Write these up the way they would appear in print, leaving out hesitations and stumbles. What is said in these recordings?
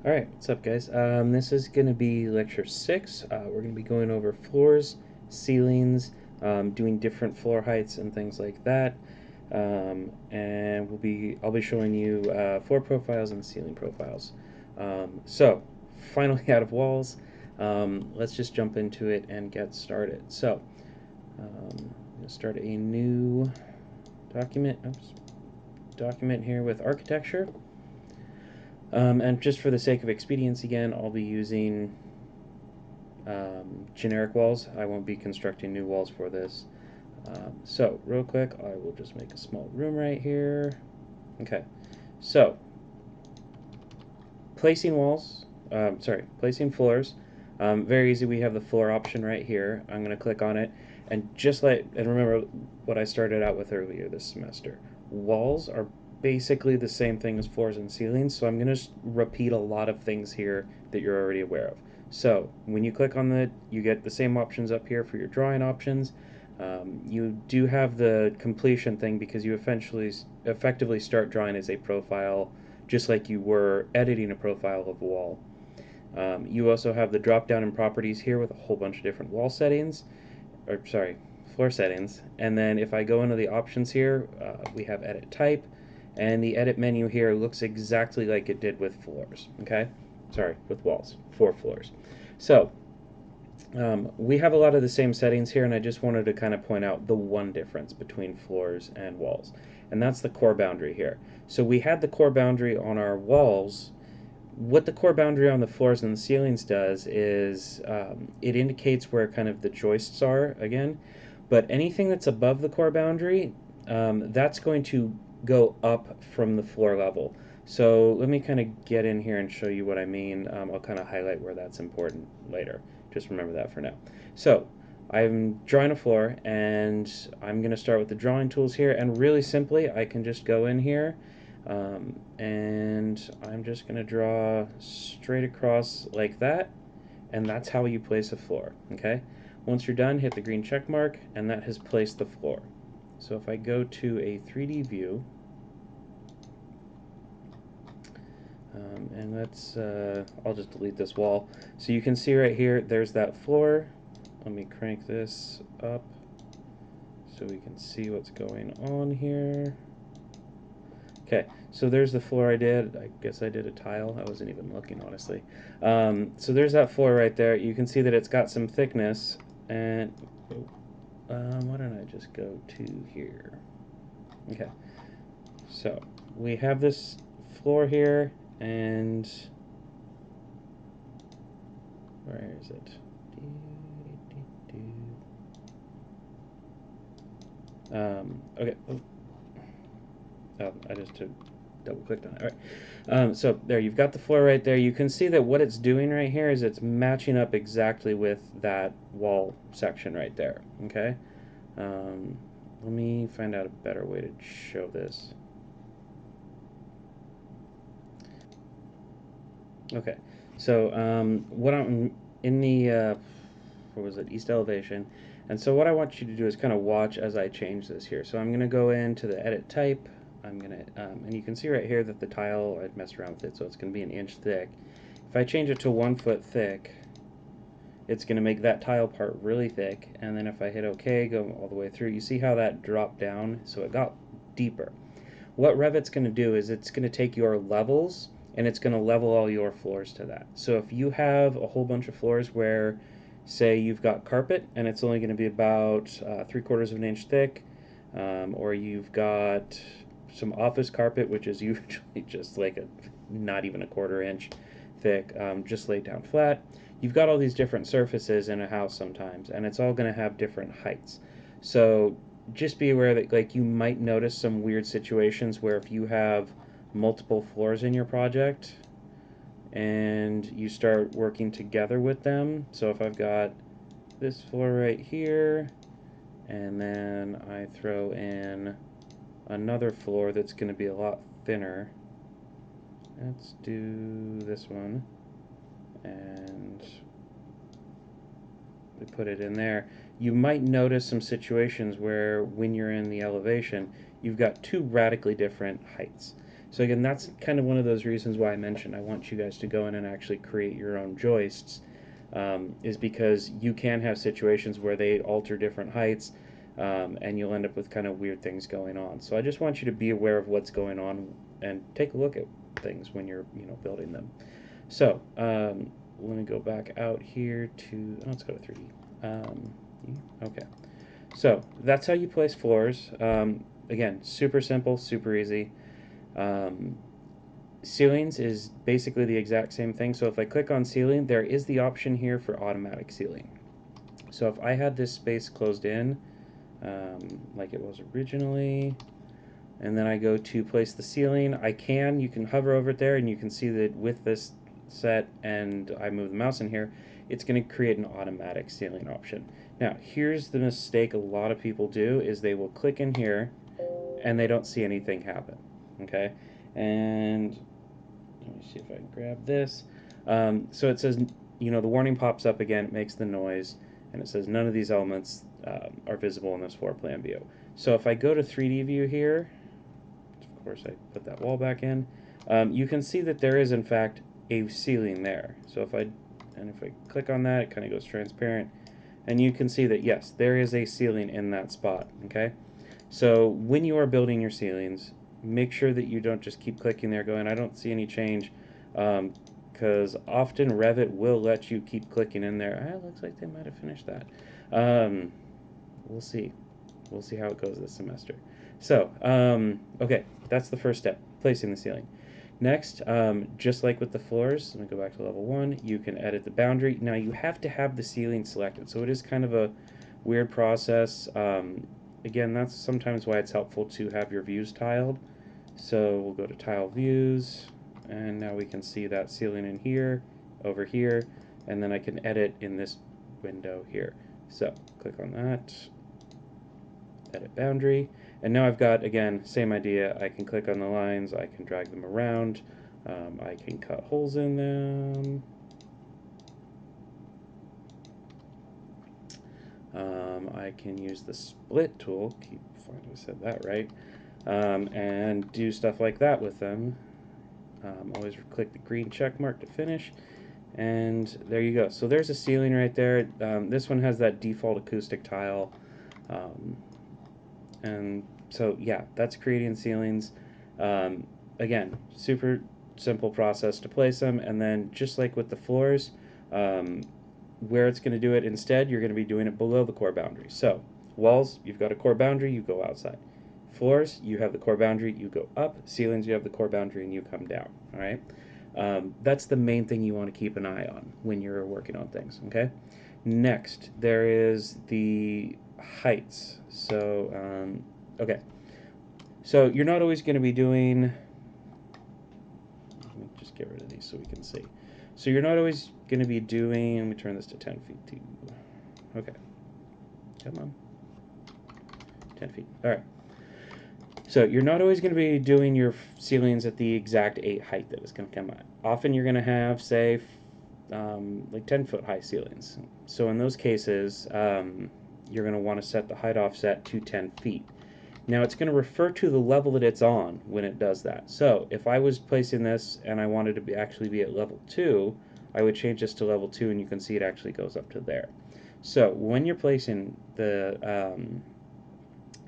Alright, what's up guys? This is going to be lecture 6. We're going to be going over floors, ceilings, doing different floor heights and things like that. And I'll be showing you floor profiles and ceiling profiles. So, finally out of walls, let's just jump into it and get started. So, I'm going to start a new document here with architecture. And just for the sake of expedience again, I'll be using generic walls. I won't be constructing new walls for this. So real quick, I will just make a small room right here. Okay, so placing floors. Very easy. We have the floor option right here. I'm going to click on it, and remember what I started out with earlier this semester. Walls are basically the same thing as floors and ceilings, so I'm going to repeat a lot of things here that you're already aware of. So when you click on you get the same options up here for your drawing options. You do have the completion thing because you effectively start drawing as a profile just like you were editing a profile of a wall. You also have the drop down in properties here with a whole bunch of different wall settings, or sorry, floor settings. And then if I go into the options here, we have edit type, and the edit menu here looks exactly like it did with floors, okay? Sorry, with walls, for floors. So we have a lot of the same settings here, and I just wanted to kind of point out the one difference between floors and walls, and that's the core boundary here. So we had the core boundary on our walls. What the core boundary on the floors and the ceilings does is it indicates where kind of the joists are again, but anything that's above the core boundary, that's going to go up from the floor level. So let me kind of get in here and show you what I mean. I'll kind of highlight where that's important later. Just remember that for now. So I'm drawing a floor, and I'm going to start with the drawing tools here, and really simply I can just go in here and I'm just going to draw straight across like that, and that's how you place a floor. Okay, once you're done, hit the green check mark, and that has placed the floor. So if I go to a 3D view, and I'll just delete this wall. So you can see right here, there's that floor. Let me crank this up so we can see what's going on here. Okay, so there's the floor I did. I guess I did a tile. I wasn't even looking, honestly. So there's that floor right there. You can see that it's got some thickness. And why don't I just go to here? Okay, so we have this floor here, and where is it? Okay. Oh, I just double clicked on it. All right. So there, you've got the floor right there. You can see that what it's doing right here is it's matching up exactly with that wall section right there. Okay. Let me find out a better way to show this. Okay. So what I'm in the what was it, east elevation, and so what I want you to do is kind of watch as I change this here. So I'm going to go into the edit type. I'm going to and you can see right here that the tile, I'd messed around with it, so it's going to be an inch thick. If I change it to 1 foot thick, it's going to make that tile part really thick, and then if I hit OK, go all the way through, you see how that dropped down, so it got deeper. What Revit's going to do is it's going to take your levels and it's going to level all your floors to that. So if you have a whole bunch of floors where, say, you've got carpet and it's only going to be about 3/4 of an inch thick, or you've got some office carpet, which is usually just like not even a 1/4 inch thick, just laid down flat. You've got all these different surfaces in a house sometimes, and it's all going to have different heights. So just be aware that like you might notice some weird situations where if you have multiple floors in your project and you start working together with them. So if I've got this floor right here, and then I throw in another floor that's going to be a lot thinner. Let's do this one, and we put it in there. You might notice some situations where when you're in the elevation, you've got two radically different heights. So again, that's kind of one of those reasons why I mentioned I want you guys to go in and actually create your own joists, is because you can have situations where they alter different heights, and you'll end up with kind of weird things going on. So I just want you to be aware of what's going on and take a look at things when you're building them. So let me go back out here to, let's go to 3D. Okay, so that's how you place floors. Again, super simple, super easy. Um, Ceilings is basically the exact same thing. So if I click on ceiling, there is the option here for automatic ceiling. So if I had this space closed in, like it was originally, and then I go to place the ceiling, you can hover over it there and you can see that with this set and I move the mouse in here, it's going to create an automatic ceiling option. Now here's the mistake a lot of people do is they will click in here and they don't see anything happen. Okay, and let me see if I can grab this. So it says, the warning pops up again, it makes the noise, and it says none of these elements are visible in this floor plan view. So if I go to 3D view here, of course I put that wall back in, you can see that there is in fact a ceiling there. So if I click on that, it kind of goes transparent, and you can see that yes, there is a ceiling in that spot. Okay, so when you are building your ceilings, make sure that you don't just keep clicking there going, I don't see any change, because often Revit will let you keep clicking in there. It looks like they might have finished that. We'll see. We'll see how it goes this semester. So, okay, that's the first step, placing the ceiling. Next, just like with the floors, let me go back to level 1, you can edit the boundary. Now you have to have the ceiling selected, so it is kind of a weird process. Again, that's sometimes why it's helpful to have your views tiled. So we'll go to tile views, and now we can see that ceiling in here, over here, and then I can edit in this window here. So click on that, edit boundary, and now I've got, again, same idea. I can click on the lines, I can drag them around, I can cut holes in them. I can use the split tool, keep finding I said that right, and do stuff like that with them. Always click the green check mark to finish, and there you go. So there's a ceiling right there. This one has that default acoustic tile, and so yeah, that's creating ceilings. Again, super simple process to place them, and then just like with the floors, where it's going to do it instead, you're going to be doing it below the core boundary. So walls, you've got a core boundary, you go outside. Floors, you have the core boundary, you go up. Ceilings, you have the core boundary, and you come down. All right. That's the main thing you want to keep an eye on when you're working on things. Okay. Next, there is the heights. So okay. So you're not always going to be doing. Let me just get rid of these so we can see. So you're not always going to be doing. Let me turn this to 10 feet too. Okay. Come on. 10 feet. All right. So you're not always going to be doing your ceilings at the exact 8 height that it's going to come at. Often you're going to have, say, like 10-foot high ceilings. So in those cases, you're going to want to set the height offset to 10 feet. Now it's going to refer to the level that it's on when it does that. So if I was placing this and I wanted to actually be at level 2, I would change this to level 2, and you can see it actually goes up to there. So when you're placing the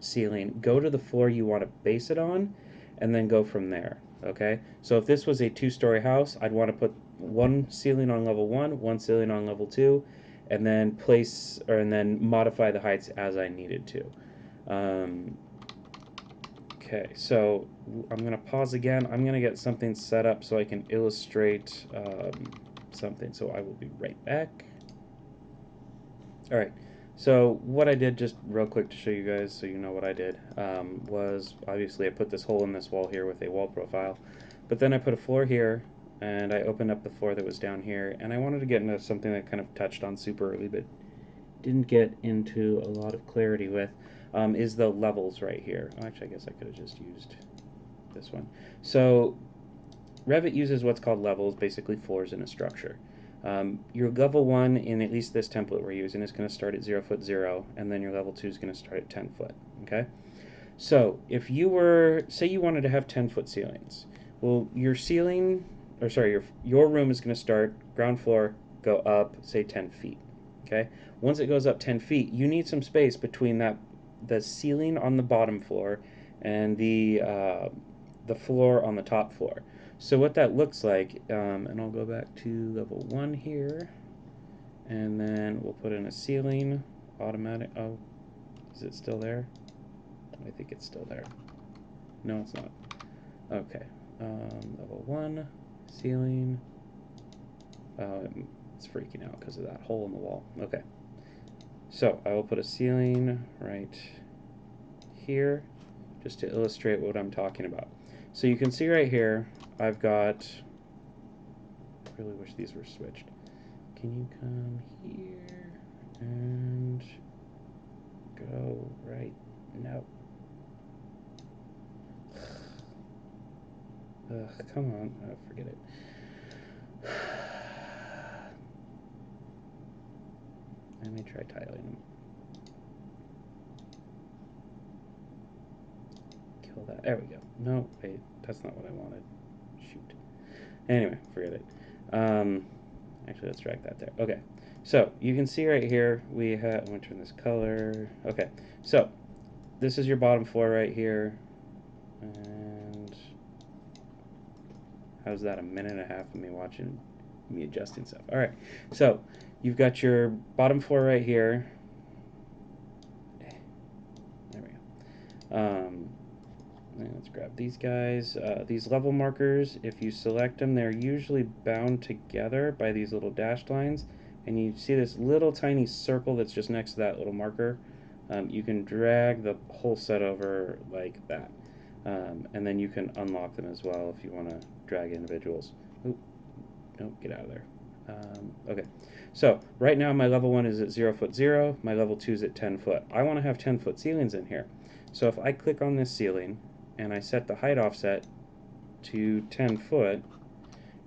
ceiling, go to the floor you want to base it on, and then go from there. Okay, so if this was a 2-story house, I'd want to put one ceiling on level 1, one ceiling on level 2, and then modify the heights as I needed to. Okay, so I'm going to pause again. I'm going to get something set up so I can illustrate something. So I will be right back. All right. So what I did, just real quick to show you guys so you know what I did, was obviously I put this hole in this wall here with a wall profile, but then I put a floor here, and I opened up the floor that was down here, and I wanted to get into something that kind of touched on super early, but didn't get into a lot of clarity with, is the levels right here. Actually, I guess I could have just used this one. So Revit uses what's called levels, basically floors in a structure. Your level 1 in at least this template we're using is going to start at 0 foot 0, and then your level 2 is going to start at 10 foot. Okay? So if you were, say you wanted to have 10-foot ceilings, Well, your ceiling, or sorry, your room is going to start ground floor, go up, say 10 feet. Okay. Once it goes up 10 feet, you need some space between the ceiling on the bottom floor and the floor on the top floor. So what that looks like, and I'll go back to level 1 here, and then we'll put in a ceiling, automatic. Oh, is it still there? I think it's still there. No, it's not. Okay. Level 1, ceiling. Oh, it's freaking out because of that hole in the wall. Okay. So I will put a ceiling right here just to illustrate what I'm talking about. So you can see right here, I've got, I really wish these were switched. Can you come here and go right? No. Ugh, come on. Oh, forget it. Let me try tiling them. Kill that. There we go. No, wait. That's not what I wanted. Shoot. Anyway, forget it. Actually, let's drag that there. Okay. So, you can see right here, we have, I'm going to turn this color. Okay. So, this is your bottom floor right here. And how's that? A minute and a half of me watching, me adjusting stuff. All right. So, you've got your bottom floor right here. There we go. Let's grab these guys. These level markers, if you select them, they're usually bound together by these little dashed lines. And you see this little tiny circle that's just next to that little marker. You can drag the whole set over like that. And then you can unlock them as well if you want to drag individuals. Oop, nope, get out of there. Okay, so right now my level 1 is at 0 foot 0, my level 2 is at 10 foot. I want to have 10 foot ceilings in here. So if I click on this ceiling and I set the height offset to 10 foot,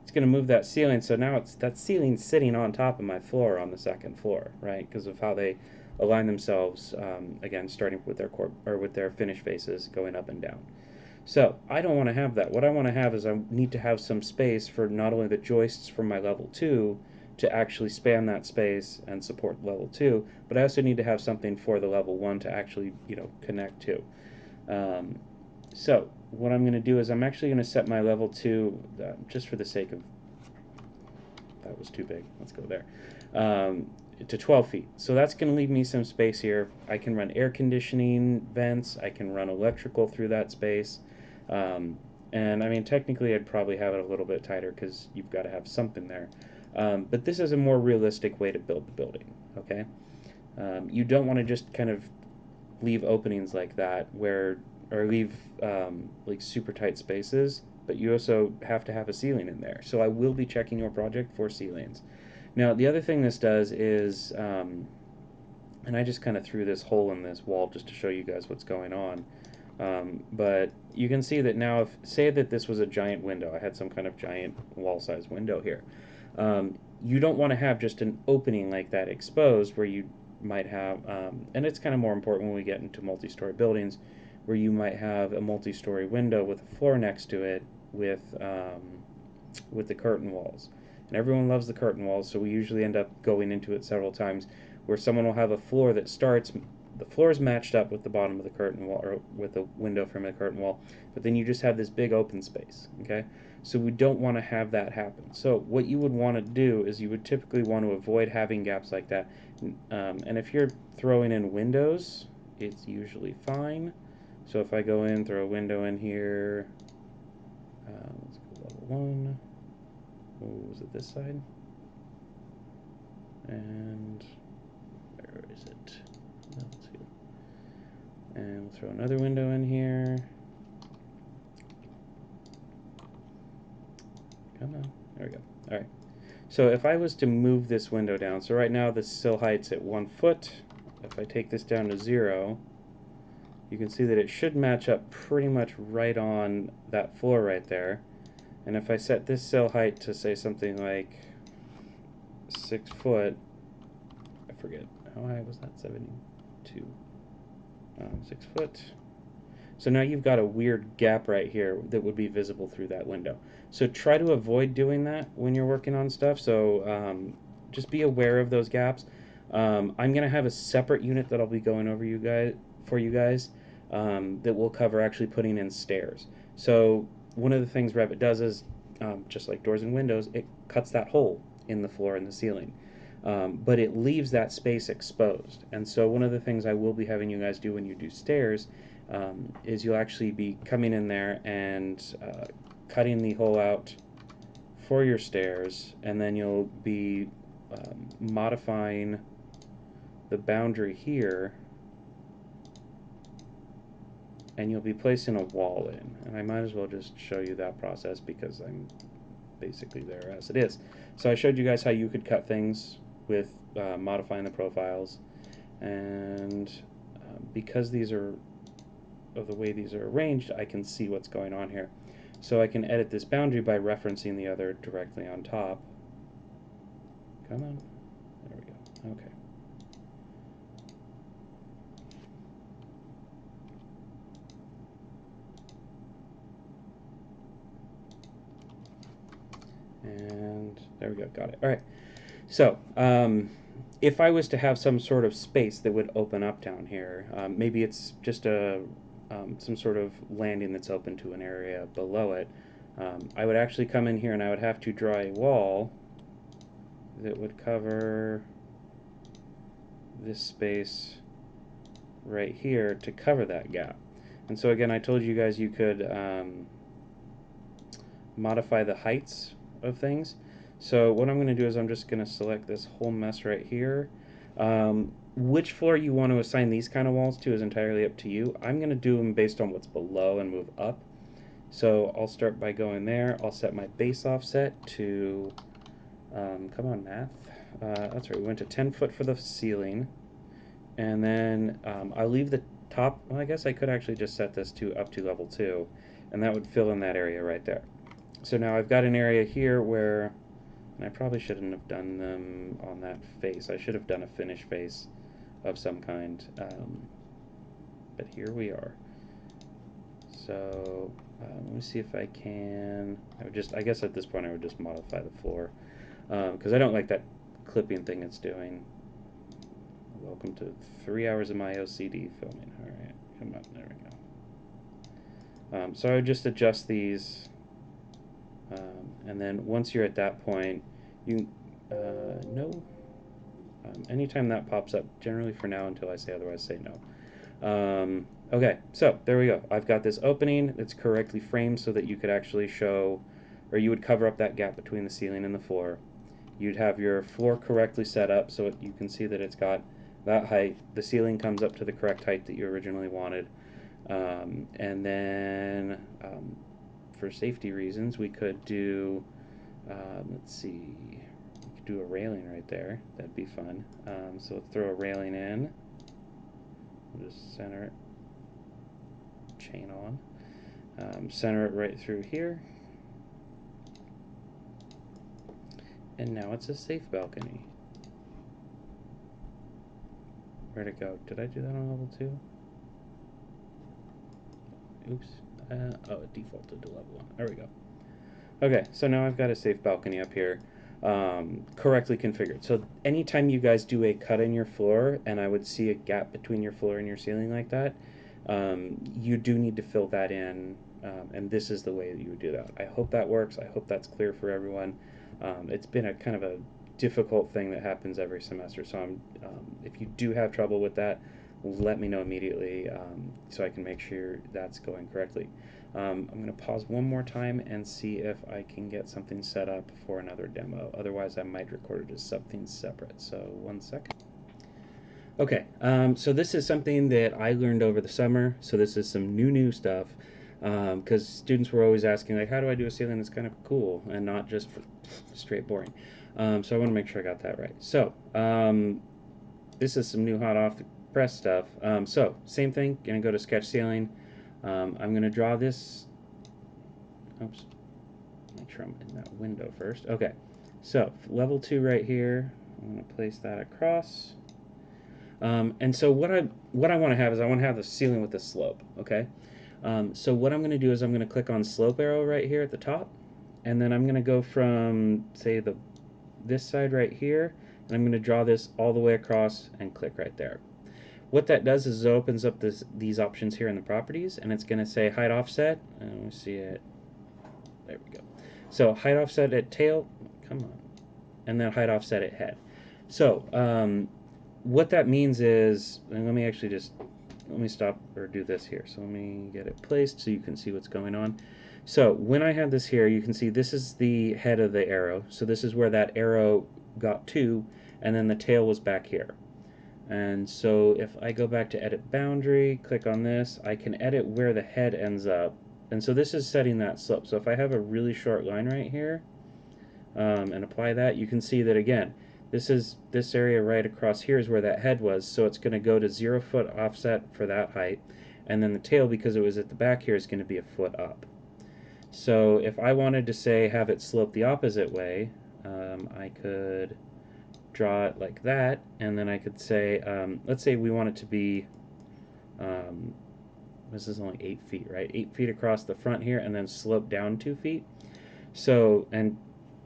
it's going to move that ceiling. So now that ceiling sitting on top of my floor on the second floor, right? Because of how they align themselves, again, starting with their with their finish faces going up and down. So I don't want to have that. What I want to have is I need to have some space for not only the joists from my level 2 to actually span that space and support level 2, but I also need to have something for the level 1 to actually, connect to. Um, so what I'm going to do is I'm actually going to set my level 2, just for the sake of, that was too big, let's go there, to 12 feet. So that's going to leave me some space here. I can run air conditioning vents, I can run electrical through that space. And I mean, technically I'd probably have it a little bit tighter because you've got to have something there. But this is a more realistic way to build the building, okay? You don't want to just kind of leave openings like that or leave like super tight spaces, but you also have to have a ceiling in there. So I will be checking your project for ceilings. Now, the other thing this does is, and I just kind of threw this hole in this wall just to show you guys what's going on. But you can see that now, if say that this was a giant window, I had some kind of giant wall-sized window here. You don't want to have just an opening like that exposed where you might have, and it's kind of more important when we get into multi-story buildings, where you might have a multi-story window with a floor next to it with the curtain walls. And everyone loves the curtain walls, so we usually end up going into it several times where someone will have a floor that starts, the floor is matched up with the bottom of the curtain wall, or with the window from the curtain wall, but then you just have this big open space, okay? So we don't want to have that happen. So what you would want to do is you would typically want to avoid having gaps like that. And if you're throwing in windows, it's usually fine. So if I go in, throw a window in here, let's go level 1. Oh, was it this side? And where is it? Level 2. And we'll throw another window in here. Come on. There we go. All right. So if I was to move this window down, so right now the sill height's at 1 foot. If I take this down to 0, you can see that it should match up pretty much right on that floor right there. And if I set this sill height to say something like 6 foot, I forget, how high was that? 72. 6 foot. So now you've got a weird gap right here that would be visible through that window. So try to avoid doing that when you're working on stuff. So just be aware of those gaps. I'm gonna have a separate unit that I'll be going over you guys that will cover actually putting in stairs. So one of the things Revit does is just like doors and windows, it cuts that hole in the floor and the ceiling. But it leaves that space exposed. And so one of the things I will be having you guys do when you do stairs is you'll actually be coming in there and cutting the hole out for your stairs, and then you'll be modifying the boundary here, and you'll be placing a wall in. And I might as well just show you that process because I'm basically there as it is. So I showed you guys how you could cut things with modifying the profiles, and because these are of the way these are arranged, I can see what's going on here. So I can edit this boundary by referencing the other directly on top. Come on. There we go. Okay. And there we go. Got it. All right. So if I was to have some sort of space that would open up down here, maybe it's just some sort of landing that's open to an area below it, I would actually come in here and I would have to draw a wall that would cover this space right here to cover that gap. And so again, I told you guys you could modify the heights of things. So what I'm going to do is I'm just going to select this whole mess right here. Which floor you want to assign these kind of walls to is entirely up to you. I'm going to do them based on what's below and move up. So I'll start by going there. I'll set my base offset to, come on math, that's right, we went to 10 foot for the ceiling. And then I'll leave the top, well I guess I could actually just set this to up to level 2, and that would fill in that area right there. So now I've got an area here where, and I probably shouldn't have done them on that face. I should have done a finish face of some kind, but here we are. So let me see if I can, I guess at this point I would just modify the floor, because I don't like that clipping thing it's doing. Welcome to 3 hours of my OCD filming. Alright, come on, there we go. So I would just adjust these, and then once you're at that point, you no. Anytime that pops up, generally for now until I say otherwise, say no. Okay, so there we go. I've got this opening that's correctly framed so that you could actually show, or you would cover up that gap between the ceiling and the floor. You'd have your floor correctly set up so you can see that it's got that height. The ceiling comes up to the correct height that you originally wanted. And then for safety reasons, we could do, let's see, we could do a railing right there. That'd be fun. So let's throw a railing in. We'll just center it, chain on. Center it right through here. And now it's a safe balcony. Where'd it go? Did I do that on level 2? Oops. Oh, it defaulted to level 1. There we go. Okay, so now I've got a safe balcony up here, correctly configured. So anytime you guys do a cut in your floor, and I would see a gap between your floor and your ceiling like that, you do need to fill that in, and this is the way that you would do that. I hope that works. I hope that's clear for everyone. It's been a kind of a difficult thing that happens every semester, so if you do have trouble with that, let me know immediately so I can make sure that's going correctly. I'm going to pause one more time and see if I can get something set up for another demo. Otherwise, I might record it as something separate. So 1 second. Okay, so this is something that I learned over the summer. So this is some new stuff because students were always asking, like, how do I do a ceiling that's kind of cool and not just straight boring? So I want to make sure I got that right. So this is some new hot off the press stuff. So same thing, gonna go to sketch ceiling. I'm gonna draw this. Oops, make sure I'm in that window first. Okay, so level 2 right here. I'm gonna place that across. And so what I want to have is I want to have the ceiling with the slope. Okay, So what I'm going to do is I'm going to click on slope arrow right here at the top, and then I'm going to go from, say, this side right here, and I'm going to draw this all the way across and click right there. What that does is it opens up these options here in the properties, and it's going to say height offset, and we see it, there we go. So height offset at tail, come on, and then height offset at head. So what that means is, and let me stop or do this here. So let me get it placed so you can see what's going on. So when I have this here, you can see this is the head of the arrow. So this is where that arrow got to, and then the tail was back here. And so if I go back to edit boundary, click on this, I can edit where the head ends up. And so this is setting that slope. So if I have a really short line right here, and apply that, you can see that again, this area right across here is where that head was, so it's going to go to 0 foot offset for that height, and then the tail, because it was at the back here, is going to be a foot up. So if I wanted to say have it slope the opposite way, I could draw it like that, and then I could say, let's say we want it to be, this is only 8 feet, right? 8 feet across the front here, and then slope down 2 feet. So, and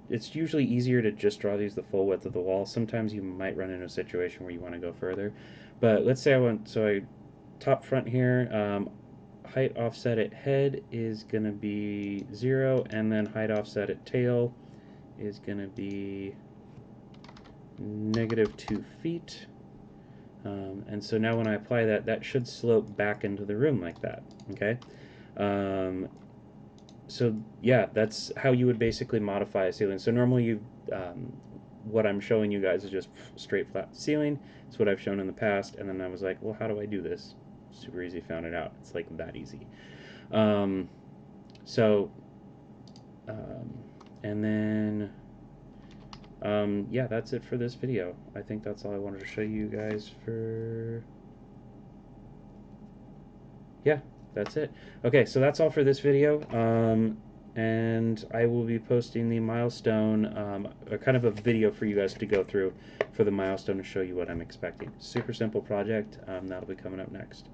it's usually easier to just draw these the full width of the wall. Sometimes you might run into a situation where you want to go further. But let's say I top front here, height offset at head is going to be 0, and then height offset at tail is going to be -2 feet. And so now when I apply that, that should slope back into the room like that, okay? So yeah, that's how you would basically modify a ceiling. So normally what I'm showing you guys is just straight flat ceiling. It's what I've shown in the past, and then I was like, well, how do I do this? Super easy, found it out. It's like that easy. Um, so, and then, yeah, that's it for this video. I think that's all I wanted to show you guys for, yeah, that's it. Okay, so that's all for this video. And I will be posting the milestone, a kind of a video for you guys to go through for the milestone to show you what I'm expecting. Super simple project. That'll be coming up next.